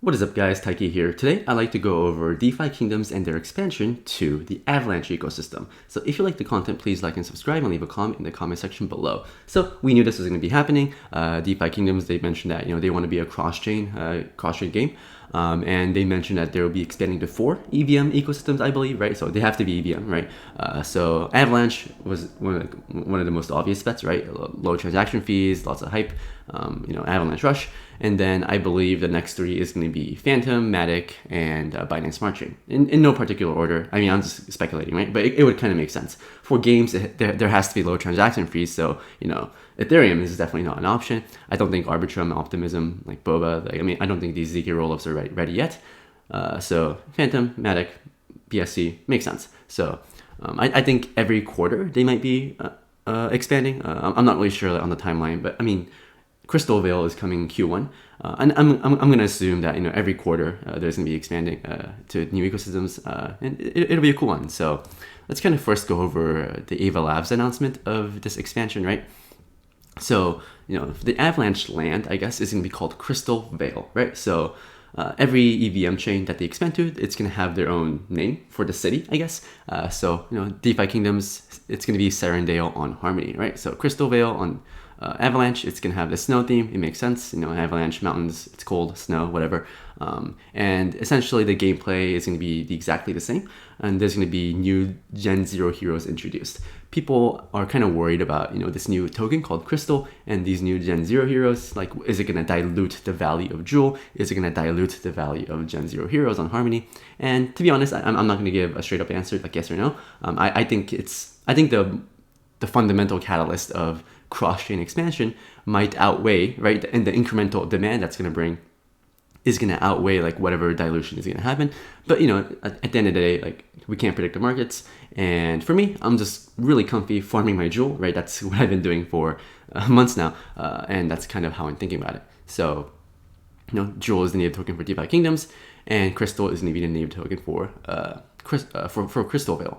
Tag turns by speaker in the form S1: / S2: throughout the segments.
S1: What is up guys, Taiki here. Today I'd like to go over DeFi kingdoms and their expansion to the Avalanche ecosystem. So if you like the content, please like and subscribe and leave a comment in the comment section below. So we knew this was going to be happening. DeFi kingdoms, they mentioned that they want to be a cross-chain game. And they mentioned that they will be expanding to 4 EVM ecosystems, I believe, right? So they have to be EVM, right? So Avalanche was one of the most obvious bets, right? Low transaction fees, lots of hype, Avalanche Rush. And then I believe the next 3 is going to be Phantom, Matic, and Binance Smart Chain. In no particular order. I mean, I'm just speculating, right? But it would kind of make sense. For games, there has to be low transaction fees. So, Ethereum is definitely not an option. I don't think Arbitrum, Optimism, like Boba, I don't think these ZK rollups are ready yet. So Phantom, Matic, BSC makes sense. So I think every quarter they might be expanding. I'm not really sure on the timeline, but I mean, Crystalvale is coming Q1, and I'm going to assume that every quarter there's going to be expanding to new ecosystems, and it'll be a cool one. So let's kind of first go over the Ava Labs announcement of this expansion, right? So the Avalanche land, I guess, is going to be called Crystalvale, right? So every EVM chain that they expand to, it's going to have their own name for the city, I guess. So DeFi kingdoms, it's going to be Serendale on Harmony, right? So Crystalvale on Avalanche, it's going to have the snow theme. It makes sense. Avalanche mountains, it's cold, snow, whatever. And essentially the gameplay is going to be exactly the same. And there's going to be new Gen 0 heroes introduced. People are kind of worried about, this new token called Crystal and these new Gen 0 heroes. Like, is it going to dilute the value of Jewel? Is it going to dilute the value of Gen 0 heroes on Harmony? And to be honest, I'm not going to give a straight up answer like yes or no. I think the fundamental catalyst of cross-chain expansion might outweigh, right? And the incremental demand that's going to bring is going to outweigh like whatever dilution is going to happen. But at the end of the day, like, we can't predict the markets. And for me, I'm just really comfy farming my Jewel, right? That's what I've been doing for months now. And that's kind of how I'm thinking about it. So, Jewel is the native token for DeFi kingdoms, and Crystal is going to be the native token for Crystalvale.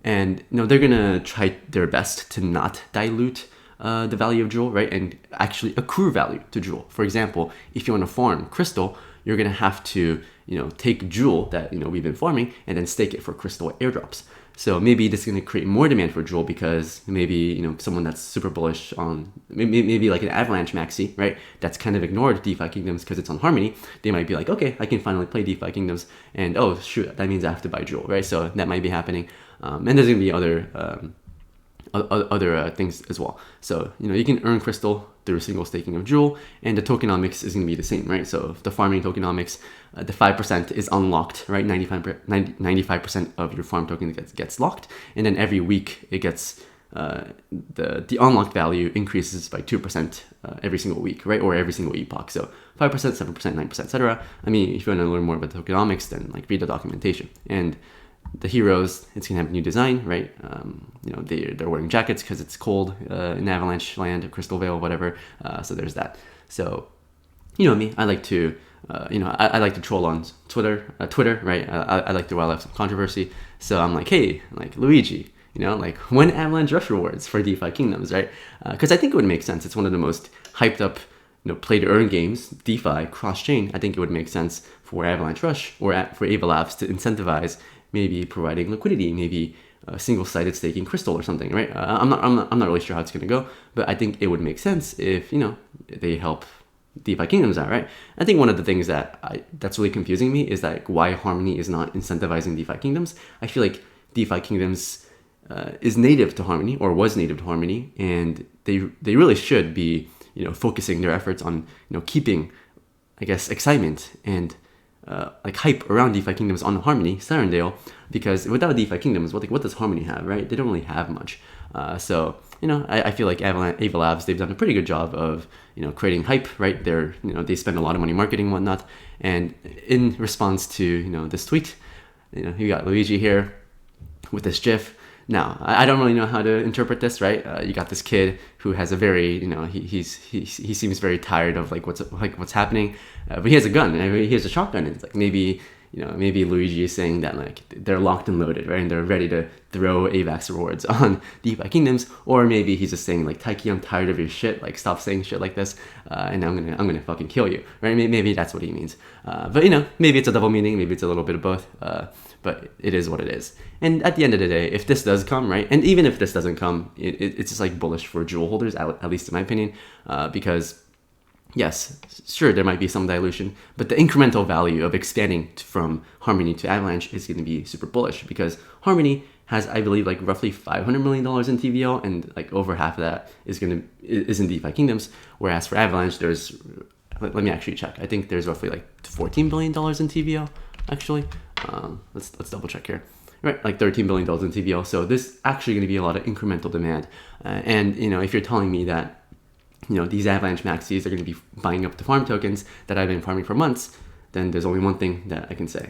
S1: And they're gonna try their best to not dilute the value of Jewel, right? And actually accrue value to Jewel. For example, if you want to farm Crystal, you're gonna have to take Jewel that we've been farming and then stake it for Crystal airdrops. So maybe this is going to create more demand for Jewel because maybe someone that's super bullish on maybe like an Avalanche maxi, right? That's kind of ignored DeFi kingdoms because it's on Harmony. They might be like, okay, I can finally play DeFi kingdoms, and oh shoot, that means I have to buy Jewel, right? So that might be happening, and there's going to be other things as well. So you can earn Crystal through single staking of Jewel, and the tokenomics is going to be the same, right? So the farming tokenomics, the 5% is unlocked, right? 95% of your farm token gets locked, and then every week it gets the unlocked value increases by 2% every single week, right? Or every single epoch. So 5%, 7%, 9%, etc. I mean, if you want to learn more about the tokenomics, then like read the documentation. And the heroes, it's gonna have a new design, right? They're wearing jackets because it's cold in Avalanche land, Crystalvale, whatever. So there's that. So me, I like to I like to troll on Twitter, right? I like to rile up some controversy. So I'm like, hey, like Luigi, like when Avalanche Rush rewards for DeFi kingdoms, right? Because I think it would make sense. It's one of the most hyped up play to earn games, DeFi cross chain. I think it would make sense for Avalanche Rush or for Ava Labs to incentivize maybe providing liquidity, maybe single-sided staking Crystal or something, right? I'm not really sure how it's going to go, but I think it would make sense if they help DeFi kingdoms out, right? I think one of the things that's really confusing me is that why Harmony is not incentivizing DeFi kingdoms. I feel like DeFi kingdoms is native to Harmony or was native to Harmony, and they really should be focusing their efforts on keeping, I guess, excitement and like hype around DeFi kingdoms on Harmony, Serendale, because without DeFi kingdoms, what does Harmony have, right? They don't really have much. So I feel like Ava Labs, they've done a pretty good job of creating hype, right? They spend a lot of money marketing and whatnot, and in response to this tweet, you got Luigi here with this GIF. Now, I don't really know how to interpret this, right? You got this kid who has a very, he seems very tired of what's happening, but he has a gun, and he has a shotgun. And it's like maybe maybe Luigi is saying that like they're locked and loaded, right? And they're ready to throw AVAX rewards on DeFi Kingdoms. Or maybe he's just saying like, Taiki, I'm tired of your shit. Like, stop saying shit like this, and I'm gonna fucking kill you, right? Maybe that's what he means. But maybe it's a double meaning. Maybe it's a little bit of both. But it is what it is. And at the end of the day, if this does come, right, and even if this doesn't come, it's just like bullish for Jewel holders, at least in my opinion, because yes, sure, there might be some dilution, but the incremental value of expanding from Harmony to Avalanche is going to be super bullish, because Harmony has, I believe, like roughly $500 million in TVL, and like over half of that is in DeFi Kingdoms, whereas for Avalanche, let me actually check. I think there's roughly like $14 billion in TVL, actually. Let's double check here. Right, like $13 billion in TVL. So there's actually going to be a lot of incremental demand. And if you're telling me that these Avalanche maxis are going to be buying up the farm tokens that I've been farming for months, then there's only one thing that I can say.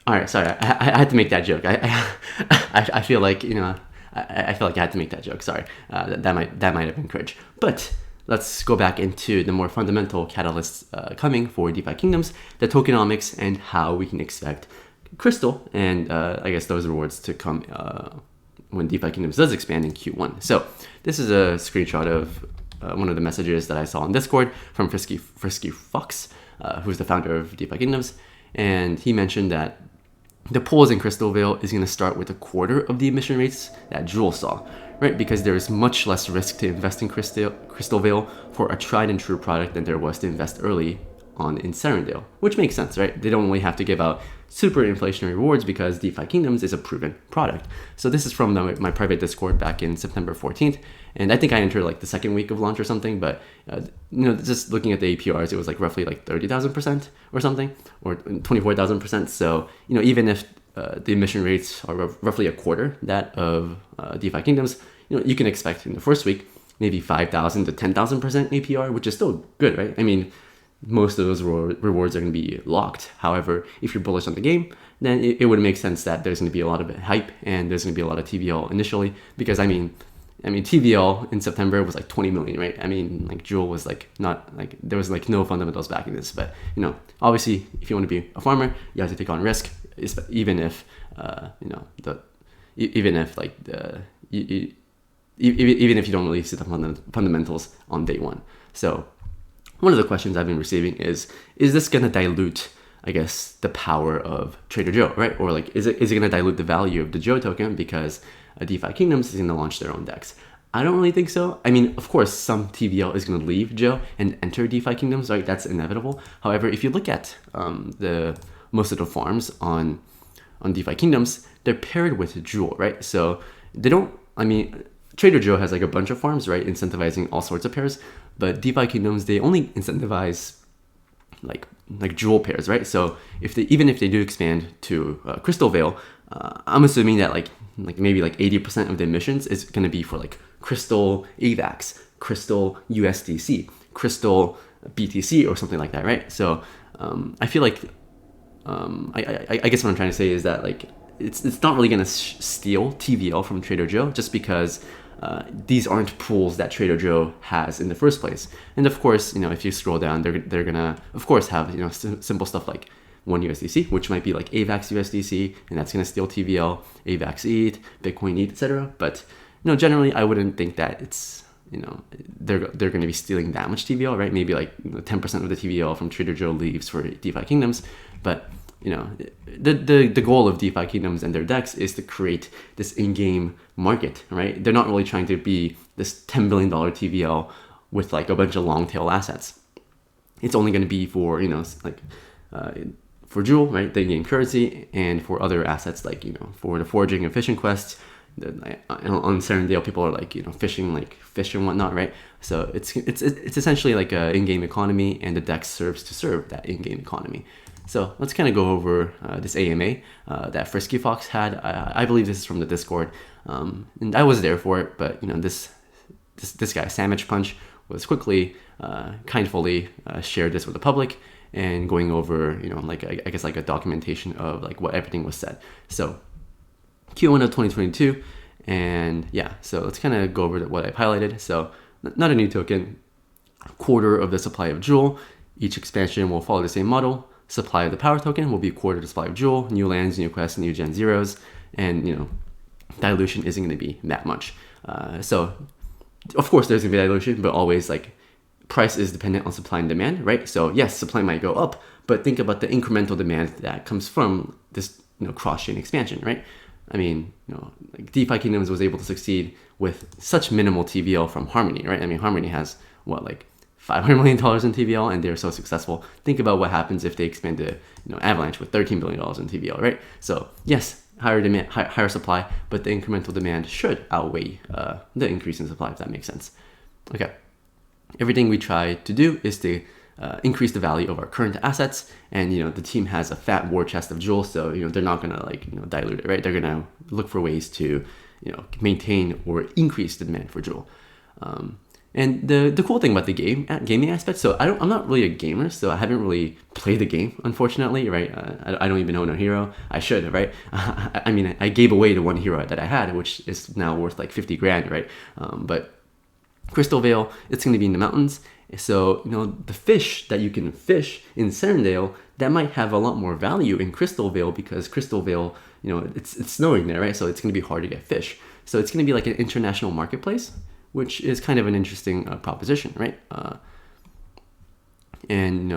S1: All right, sorry, I had to make that joke. I feel like I feel like I had to make that joke. Sorry, that might have been cringe. But let's go back into the more fundamental catalysts coming for DeFi Kingdoms, the tokenomics, and how we can expect Crystal and I guess those rewards to come when DeFi Kingdoms does expand in Q1. So this is a screenshot of one of the messages that I saw on Discord from Frisky Fox, who's the founder of DeFi Kingdoms, and he mentioned that the pools in Crystalvale is going to start with a quarter of the emission rates that Jewel saw, right? Because there is much less risk to invest in Crystalvale for a tried and true product than there was to invest early on in Serendale, which makes sense, right? They don't only have to give out super inflationary rewards because DeFi Kingdoms is a proven product. So this is from my private Discord back in September 14th. And I think I entered like the second week of launch or something, but just looking at the APRs, it was like roughly like 30,000% or something, or 24,000%. So, even if the emission rates are roughly a quarter that of DeFi Kingdoms, you can expect in the first week, maybe 5,000 to 10,000% APR, which is still good, right? I mean, most of those rewards are going to be locked. However, if you're bullish on the game, then it would make sense that there's going to be a lot of hype and there's going to be a lot of TVL initially, because I mean TVL in September was like 20 million, right? I mean, like Jewel was like not like there was like no fundamentals backing this, but obviously if you want to be a farmer, you have to take on risk, even if even if you don't really see the fundamentals on day one. So one of the questions I've been receiving is this going to dilute, I guess, the power of Trader Joe, right? Or like, is it going to dilute the value of the Joe token because DeFi Kingdoms is going to launch their own DEX? I don't really think so. I mean, of course, some TVL is going to leave Joe and enter DeFi Kingdoms, right? That's inevitable. However, if you look at most of the farms on DeFi Kingdoms, they're paired with Jewel, right? So Trader Joe has like a bunch of farms, right? Incentivizing all sorts of pairs, but DeFi Kingdoms, they only incentivize like Jewel pairs, right? So even if they do expand to Crystalvale, I'm assuming that like maybe like 80% of the emissions is going to be for like Crystal AVAX, Crystal USDC, Crystal BTC, or something like that, right? So I feel like I guess what I'm trying to say is that like it's not really going to steal TVL from Trader Joe, just because these aren't pools that Trader Joe has in the first place. And of course, if you scroll down, they're gonna of course have simple stuff like one USDC, which might be like AVAX USDC, and that's gonna steal TVL, AVAX ETH, Bitcoin ETH, etc. But generally, I wouldn't think that it's they're going to be stealing that much TVL, right? Maybe like 10% of the TVL from Trader Joe leaves for DeFi Kingdoms, but the goal of DeFi Kingdoms and their DEX is to create this in-game market, right? They're not really trying to be this $10 billion TVL with like a bunch of long tail assets. It's only going to be for for Jewel, right, the in-game currency, and for other assets like for the foraging and fishing quests. On Serendale, people are like fishing like fish and whatnot, right? So it's essentially like a in-game economy, and the DEX serves to serve that in-game economy. So let's kind of go over this AMA that Frisky Fox had. I believe this is from the Discord, and I was there for it. But this guy Sandwich Punch was quickly kindly shared this with the public, and going over I guess like a documentation of like what everything was said. So Q1 of 2022, and yeah, so let's kind of go over what I've highlighted. So not a new token. quarter of the supply of Jewel. Each expansion will follow the same model. Supply of the power token will be a quarter of the supply of Jewel. New lands, new quests, new gen zeros, and dilution isn't going to be that much. So of course there's going to be dilution, but always like price is dependent on supply and demand, right? So yes, supply might go up, but think about the incremental demand that comes from this cross-chain expansion, right? I mean, like DeFi Kingdoms was able to succeed with such minimal TVL from Harmony, right? I mean, Harmony has what, like $500 million in TVL, and they're so successful. Think about what happens if they expand to Avalanche with $13 billion in TVL, right? So yes, higher demand, higher supply, but the incremental demand should outweigh the increase in supply, if that makes sense. Okay, everything we try to do is to increase the value of our current assets, and the team has a fat war chest of jewels, so they're not gonna dilute it, right? They're gonna look for ways to maintain or increase the demand for jewel. And the cool thing about the gaming aspect, so I'm not really a gamer, so I haven't really played the game, unfortunately, right? I don't even own a hero. I should, right? I mean, I gave away the one hero that I had, which is now worth like 50 grand, right? But Crystalvale, it's going to be in the mountains. So, the fish that you can fish in Serendale, that might have a lot more value in Crystalvale, because Crystalvale, it's snowing there, right? So it's going to be hard to get fish. So it's going to be like an international marketplace, which is kind of an interesting proposition, right? And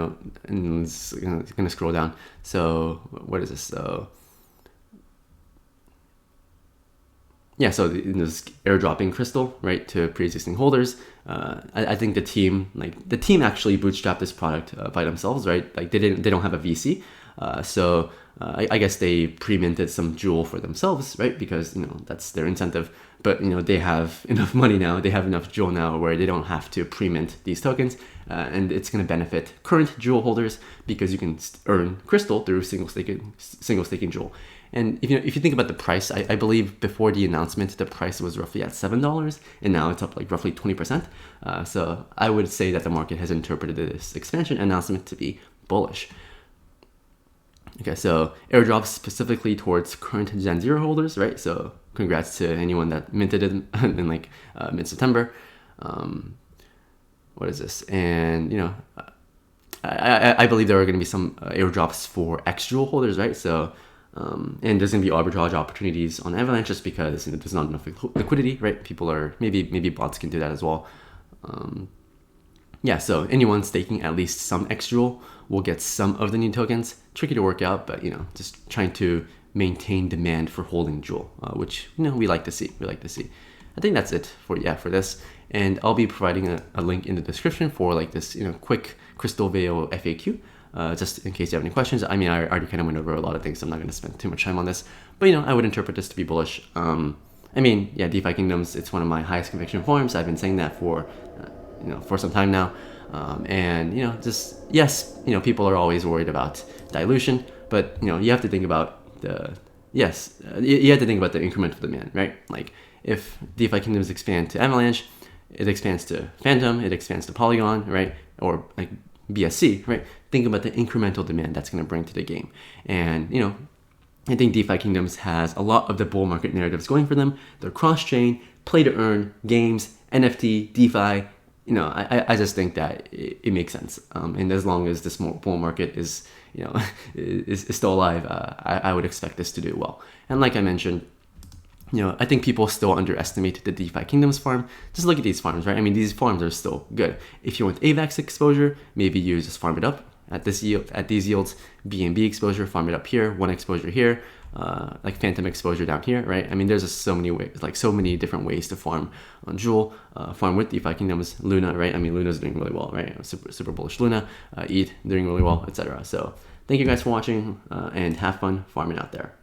S1: it's going to scroll down. So what is this? So yeah, so this airdropping crystal, right, to pre-existing holders. I think the team actually bootstrapped this product by themselves, right? Like they don't have a VC, so I guess they pre-minted some jewel for themselves, right? Because that's their incentive. But they have enough money now, they have enough jewel now where they don't have to pre-mint these tokens, and it's going to benefit current jewel holders because you can earn crystal through single staking jewel. And if you think about the price, I believe before the announcement the price was roughly at $7, and now it's up like roughly 20%. So I would say that the market has interpreted this expansion announcement to be bullish. Okay, so airdrops specifically towards current Gen 0 holders, right? So congrats to anyone that minted it in like mid-September. What is this? And I believe there are going to be some airdrops for xJEWEL holders, right? So and there's going to be arbitrage opportunities on Avalanche just because there's not enough liquidity, right? People are maybe bots can do that as well. Yeah, so anyone staking at least some xJEWEL will get some of the new tokens. Tricky to work out, but just trying to maintain demand for holding jewel, which we like to see. I think that's it for this, and I'll be providing a link in the description for like this quick Crystalvale FAQ. Just in case you have any questions. I mean, I already kind of went over a lot of things, so I'm not going to spend too much time on this. But I would interpret this to be bullish. I mean, yeah, DeFi Kingdoms, it's one of my highest conviction forums. I've been saying that for some time now. And just yes, people are always worried about dilution, but you have to think about you have to think about the incremental demand, right? Like if DeFi Kingdoms expand to Avalanche, it expands to Phantom, it expands to Polygon, right? Or like BSC, right? Think about the incremental demand that's going to bring to the game. And, I think DeFi Kingdoms has a lot of the bull market narratives going for them. They're cross-chain, play to earn, games, NFT, DeFi. I just think that it makes sense. And as long as this bull market is still alive, I would expect this to do well. And like I mentioned, I think people still underestimate the DeFi Kingdoms farm. Just look at these farms, right? I mean, these farms are still good. If you want AVAX exposure, maybe you just farm it up at these yields. BNB exposure, farm it up here. One exposure here, like Phantom exposure down here, right? I mean, there's just so many ways, like so many different ways to farm on Jewel. Farm with DeFi Kingdoms, Luna, right? I mean, Luna's doing really well, right? Super bullish Luna, ETH doing really well, etc. So thank you guys for watching, and have fun farming out there.